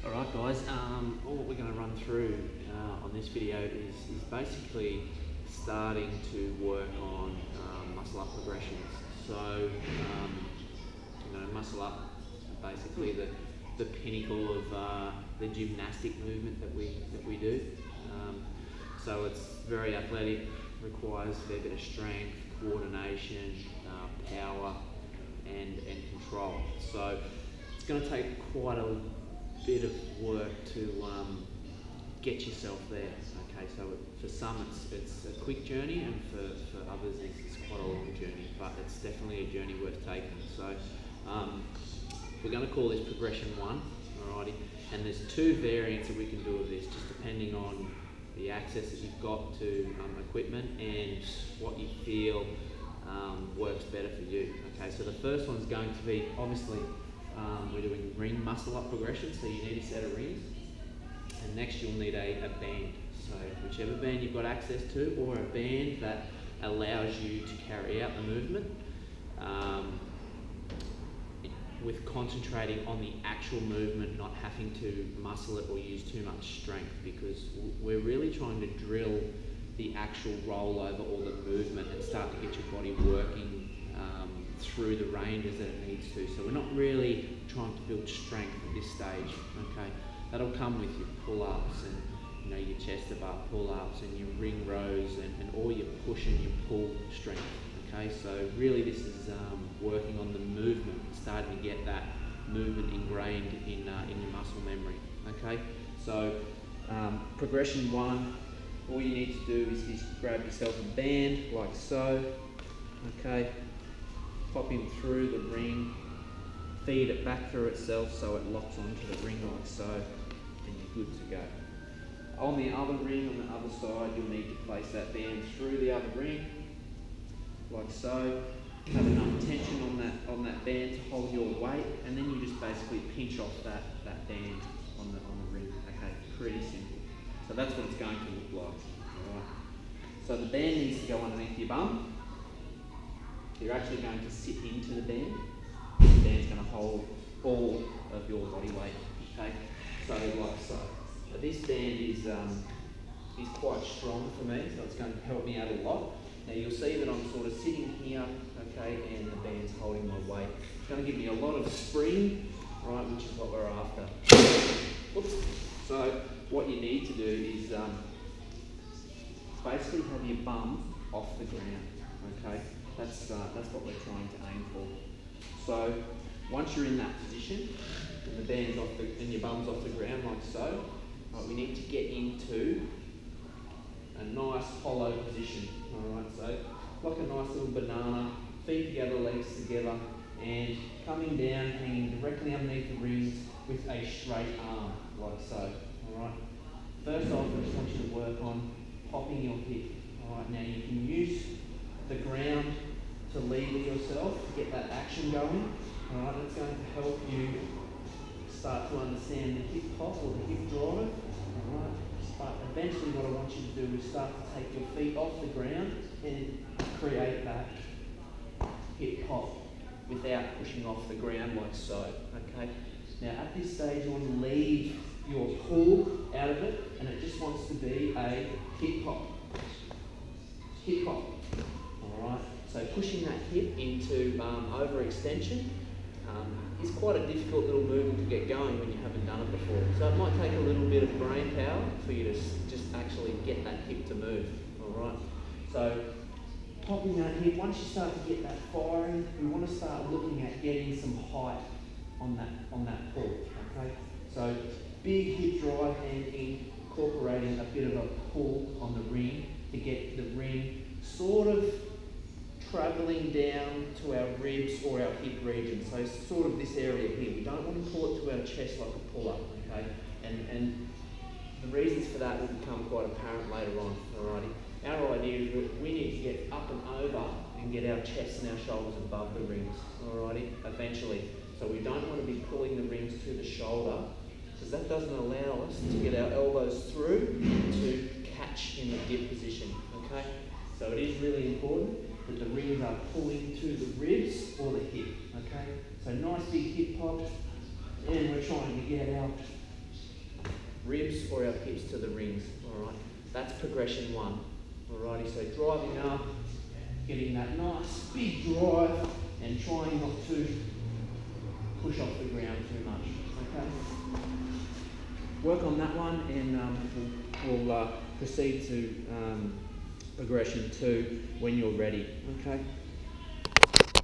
Alright guys, all we're going to run through on this video is basically starting to work on muscle up progressions. So, muscle up is basically the pinnacle of the gymnastic movement that we do. So it's very athletic, requires a fair bit of strength, coordination, power and control. So it's going to take quite a bit of work to get yourself there. Okay, so for some it's a quick journey, and for others it's quite a long journey, but it's definitely a journey worth taking. So we're going to call this progression 1, alrighty, and there's 2 variants that we can do of this, just depending on the access that you've got to equipment and what you feel works better for you. Okay, so the first one's going to be, obviously, we're doing ring muscle up progression, so you need a set of rings, and next you'll need a band. So whichever band you've got access to, or a band that allows you to carry out the movement with concentrating on the actual movement, not having to muscle it or use too much strength, because we're really trying to drill the actual rollover or the movement and start to get your body working through the ranges that it needs to. So we're not really trying to build strength at this stage. Okay, that'll come with your pull-ups and your chest to bar pull-ups and your ring rows and all your push and your pull strength. Okay, so really this is working on the movement, starting to get that movement ingrained in your muscle memory. Okay, so progression 1, all you need to do is grab yourself a band like so. Okay, pop him through the ring, feed it back through itself so it locks onto the ring like so, and you're good to go. On the other ring, on the other side, you'll need to place that band through the other ring like so. Have enough tension on that band to hold your weight, and then you just basically pinch off that band on the ring. Okay, pretty simple. So that's what it's going to look like. Alright. So the band needs to go underneath your bum. You're actually going to sit into the band. The band's going to hold all of your body weight. Okay, so like so. Now this band is quite strong for me, so it's going to help me out a lot. Now you'll see that I'm sort of sitting here, okay, and the band's holding my weight. It's going to give me a lot of spring, right, which is what we're after. Oops. So what you need to do is basically have your bum off the ground. Okay, that's what we're trying to aim for. So once you're in that position and the band's off and your bum's off the ground like so, right, we need to get into a nice hollow position. Alright, so like a nice little banana, feet together, legs together, and coming down, hanging directly underneath the rings with a straight arm, like so. Alright, first off, I just want you to work on popping your hip. Alright, now you can use the ground to lead yourself, to get that action going. Alright, that's going to help you start to understand the hip hop or the hip drive. Alright, but eventually what I want you to do is start to take your feet off the ground and create that hip hop without pushing off the ground like so. Okay, now at this stage you want to leave your pull out of it, and it just wants to be a hip hop. Hip hop. Alright, so pushing that hip into overextension is quite a difficult little movement to get going when you haven't done it before. So it might take a little bit of brain power for you to just actually get that hip to move. Alright, so popping that hip, once you start to get that firing, we want to start looking at getting some height on that pull. Okay, so big hip drive and incorporating a bit of a pull on the ring to get the ring sort of travelling down to our ribs or our hip region. So sort of this area here. We don't want to pull it to our chest like a pull-up, okay? And the reasons for that will become quite apparent later on, alrighty? Our idea is that we need to get up and over and get our chest and our shoulders above the rings, alrighty, eventually. So we don't want to be pulling the rings to the shoulder, because that doesn't allow us to get our elbows through to catch in the dip position, okay? So it is really important that the rings are pulling to the ribs or the hip, okay? So nice big hip pop, and we're trying to get our ribs or our hips to the rings. All right, that's progression 1. Alrighty, so driving up, getting that nice big drive, and trying not to push off the ground too much. Okay. Work on that one, and we'll proceed to progression 2 when you're ready. Okay.